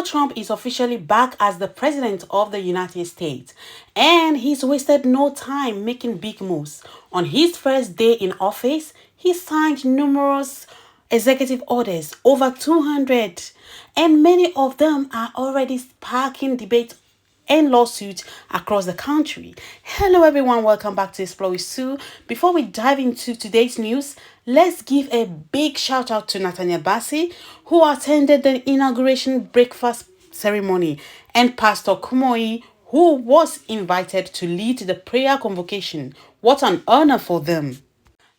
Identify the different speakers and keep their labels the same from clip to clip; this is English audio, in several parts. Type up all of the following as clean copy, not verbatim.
Speaker 1: Donald Trump is officially back as the president of the United States, and he's wasted no time making big moves. On his first day in office, he signed numerous executive orders, over 200, and many of them are already sparking debate and lawsuits across the country. Hello everyone, welcome back to Explore with Sue. Before we dive into today's news, let's give a big shout out to Nathaniel Bassey, who attended the inauguration breakfast ceremony, and Pastor Kumoyi, who was invited to lead the prayer convocation. What an honor for them.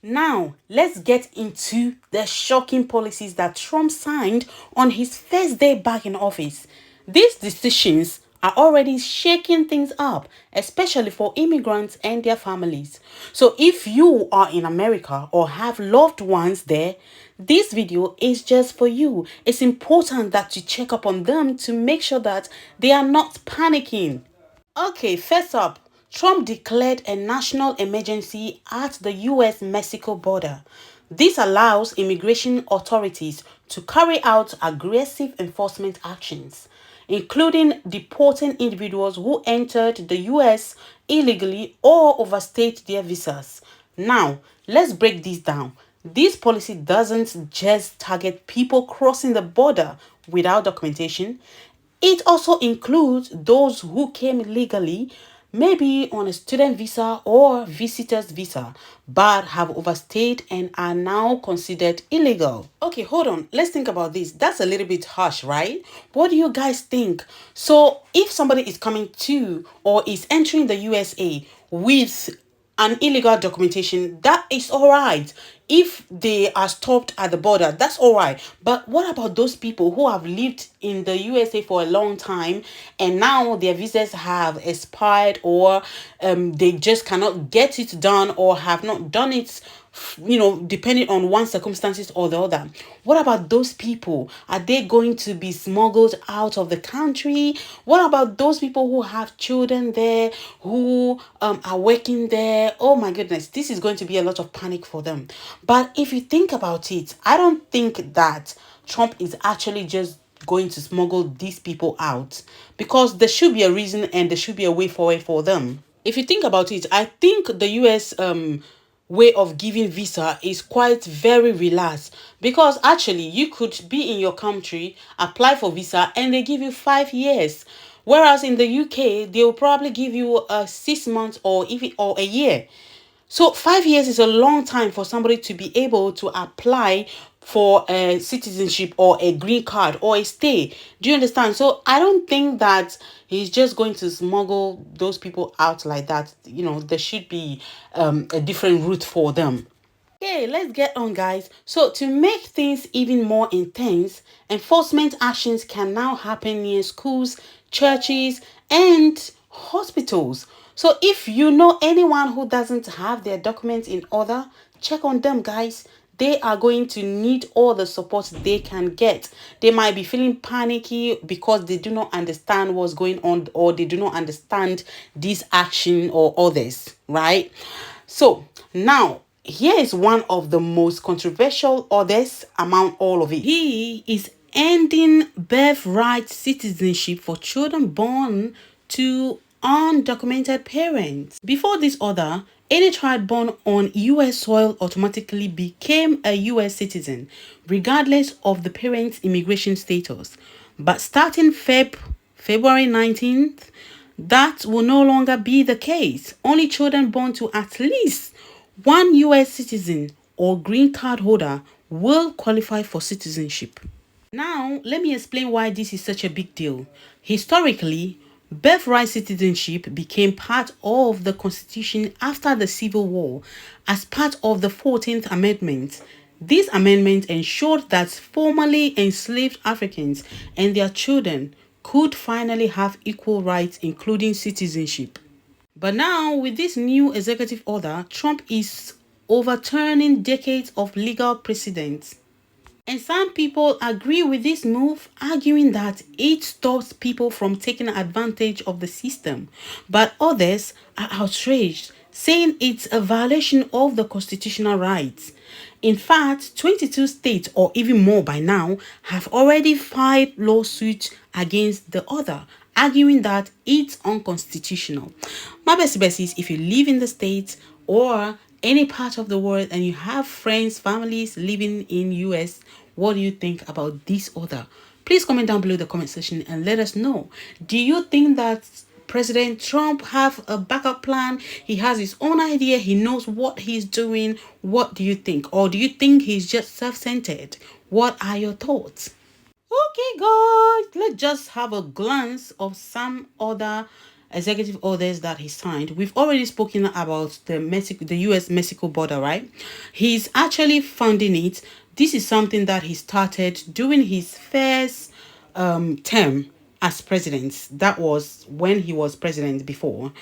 Speaker 1: Now, let's get into the shocking policies that Trump signed on his first day back in office. These decisions are already shaking things up, especially for immigrants and their families. So if you are in America or have loved ones there, this video is just for you. It's important that you check up on them to make sure that they are not panicking. Okay, first up, Trump declared a national emergency at the US-Mexico border. This allows immigration authorities to carry out aggressive enforcement actions, including deporting individuals who entered the US illegally or overstayed their visas. Now, let's break this down. This policy doesn't just target people crossing the border without documentation. It also includes those who came legally, maybe on a student visa or visitor's visa, but have overstayed and are now considered illegal. Okay, hold on. Let's think about this. That's a little bit harsh, right? What do you guys think? So if somebody is coming to or is entering the USA with an illegal documentation, that is all right. If they are stopped at the border, that's all right. But what about those people who have lived in the USA for a long time and now their visas have expired, or they just cannot get it done or have not done it, depending on one circumstances or the other? What about those people? Are they going to be smuggled out of the country? What about those people who have children there, who are working there? Oh my goodness, this is going to be a lot of panic for them. But if you think about it, I don't think that Trump is actually just going to smuggle these people out, because there should be a reason and there should be a way forward for them. If you think about it, I think the US way of giving visa is quite very relaxed, because actually you could be in your country, apply for visa, and they give you 5 years, whereas in the UK they will probably give you 6 months or even or a year. So 5 years is a long time for somebody to be able to apply for a citizenship or a green card or a stay. Do you understand? So I don't think that he's just going to smuggle those people out like that. There should be a different route for them. Okay, let's get on, guys. So to make things even more intense, enforcement actions can now happen near schools, churches, and hospitals. So if you know anyone who doesn't have their documents in order, check on them, guys. They are going to need all the support they can get. They might be feeling panicky because they do not understand what's going on, or they do not understand this action or others, right? So now, here is one of the most controversial orders among all of it. He is ending birthright citizenship for children born to undocumented parents. Before this order, any child born on US soil automatically became a US citizen, regardless of the parent's immigration status. But starting February 19th, that will no longer be the case. Only children born to at least one US citizen or green card holder will qualify for citizenship. Now, let me explain why this is such a big deal. Historically, birthright citizenship became part of the Constitution after the Civil War as part of the 14th Amendment. This amendment ensured that formerly enslaved Africans and their children could finally have equal rights, including citizenship. But now, with this new executive order, Trump is overturning decades of legal precedents. And some people agree with this move, arguing that it stops people from taking advantage of the system. But others are outraged, saying it's a violation of the constitutional rights. In fact, 22 states, or even more by now, have already filed lawsuits against the other, arguing that it's unconstitutional. My besties, if you live in the States or any part of the world and you have friends, families living in US, what do you think about this order? Please comment down below the comment section and let us know. Do you think that President Trump have a backup plan? He has his own idea. He knows what he's doing. What do you think? Or do you think he's just self-centered? What are your thoughts? Okay, guys, let's just have a glance of some other executive orders that he signed. We've already spoken about the US-Mexico border, right? He's actually funding it. This is something that he started during his first term as president. That was when he was president before.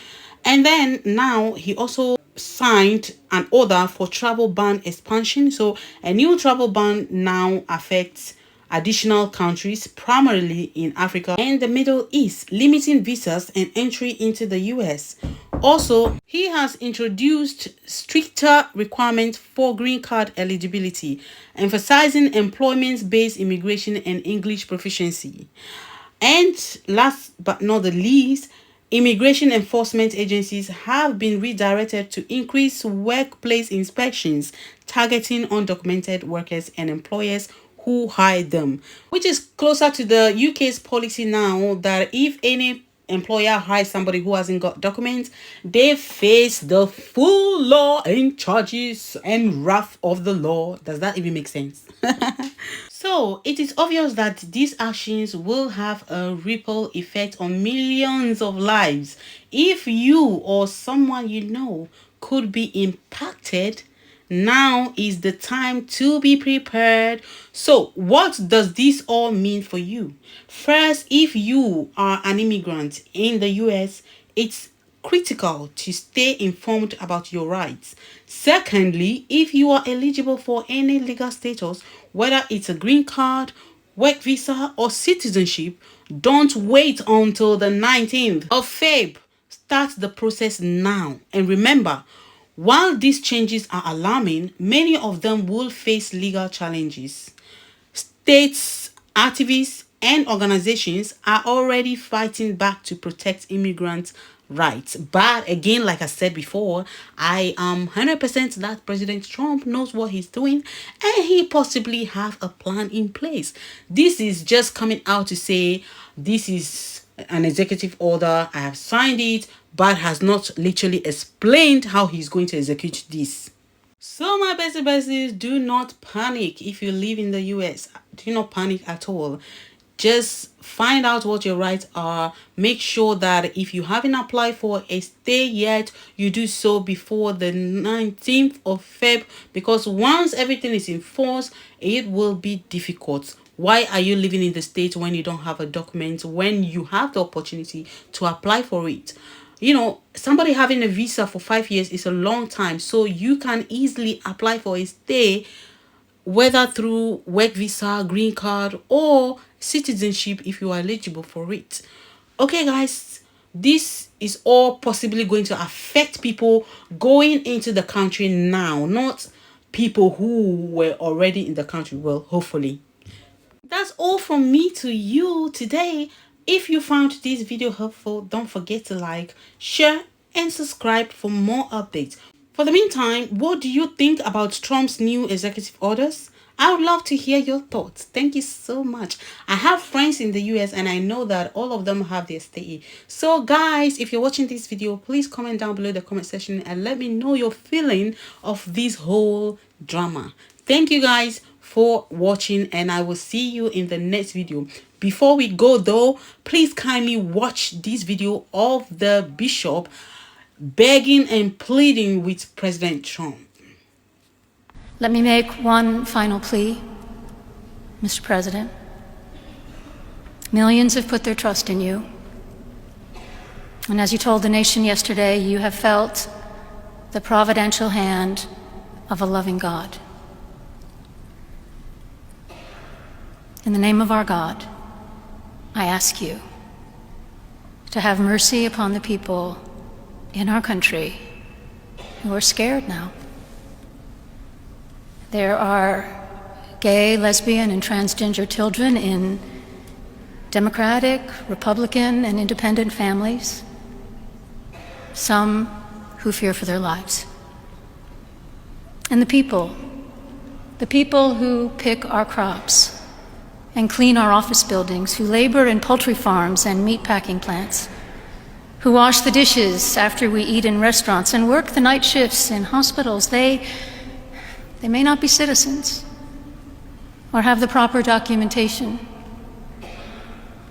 Speaker 1: And then now he also signed an order for travel ban expansion. So a new travel ban now affects additional countries, primarily in Africa and the Middle East, limiting visas and entry into the US. Also, he has introduced stricter requirements for green card eligibility, emphasizing employment-based immigration and English proficiency. And last but not the least, immigration enforcement agencies have been redirected to increase workplace inspections, targeting undocumented workers and employers who hire them, which is closer to the UK's policy now that if any employer hires somebody who hasn't got documents, they face the full law and charges and wrath of the law. Does that even make sense? So it is obvious that these actions will have a ripple effect on millions of lives. If you or someone you know could be impacted, now is the time to be prepared. So what does this all mean for you? First, if you are an immigrant in the US, it's critical to stay informed about your rights. Secondly, if you are eligible for any legal status, whether it's a green card, work visa, or citizenship, don't wait until the 19th of Feb. Start the process now. And remember, while these changes are alarming, many of them will face legal challenges. States, activists, and organizations are already fighting back to protect immigrants' rights. But again, like I said before, I am 100% that President Trump knows what he's doing and he possibly have a plan in place. This is just coming out to say this is an executive order. I have signed it, but has not literally explained how he's going to execute this. So my besties, do not panic if you live in the US. Do not panic at all. Just find out what your rights are. Make sure that if you haven't applied for a stay yet, you do so before the 19th of Feb, because once everything is in force, it will be difficult. Why are you living in the States when you don't have a document, when you have the opportunity to apply for it? You know, somebody having a visa for 5 years is a long time, so you can easily apply for a stay, whether through work visa, green card, or citizenship if you are eligible for it. Okay, guys, this is all possibly going to affect people going into the country now, not people who were already in the country. Well, hopefully. That's all from me to you today. If you found this video helpful, don't forget to like, share, and subscribe for more updates. For the meantime, what do you think about Trump's new executive orders? I would love to hear your thoughts. Thank you so much. I have friends in the US and I know that all of them have their stay. So guys, if you're watching this video, please comment down below the comment section and let me know your feeling of this whole drama. Thank you guys for watching and I will see you in the next video. Before we go though, please kindly watch this video of the bishop begging and pleading with President Trump.
Speaker 2: Let me make one final plea, Mr. President. Millions have put their trust in you. And as you told the nation yesterday, you have felt the providential hand of a loving God. In the name of our God, I ask you to have mercy upon the people in our country who are scared now. There are gay, lesbian, and transgender children in Democratic, Republican, and independent families, some who fear for their lives. And the people who pick our crops and clean our office buildings, who labor in poultry farms and meat packing plants, who wash the dishes after we eat in restaurants and work the night shifts in hospitals, they may not be citizens or have the proper documentation,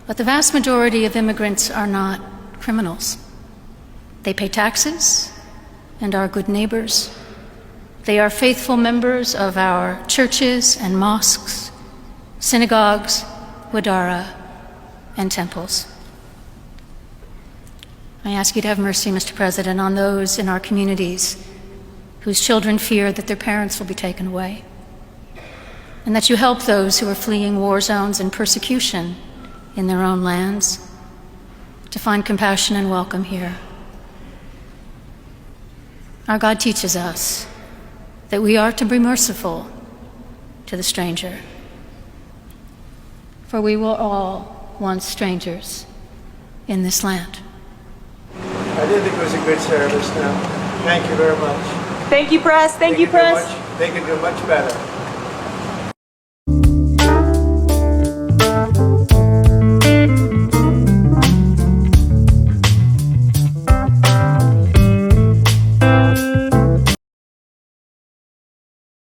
Speaker 2: but the vast majority of immigrants are not criminals. They pay taxes and are good neighbors. They are faithful members of our churches and mosques, synagogues, wadara, and temples. I ask you to have mercy, Mr. President, on those in our communities whose children fear that their parents will be taken away, and that you help those who are fleeing war zones and persecution in their own lands to find compassion and welcome here. Our God teaches us that we are to be merciful to the stranger, for we were all once strangers in this land.
Speaker 3: I did think it was a good service now. Thank you very much.
Speaker 4: Thank you, press. Thank you, press.
Speaker 3: They could do much better.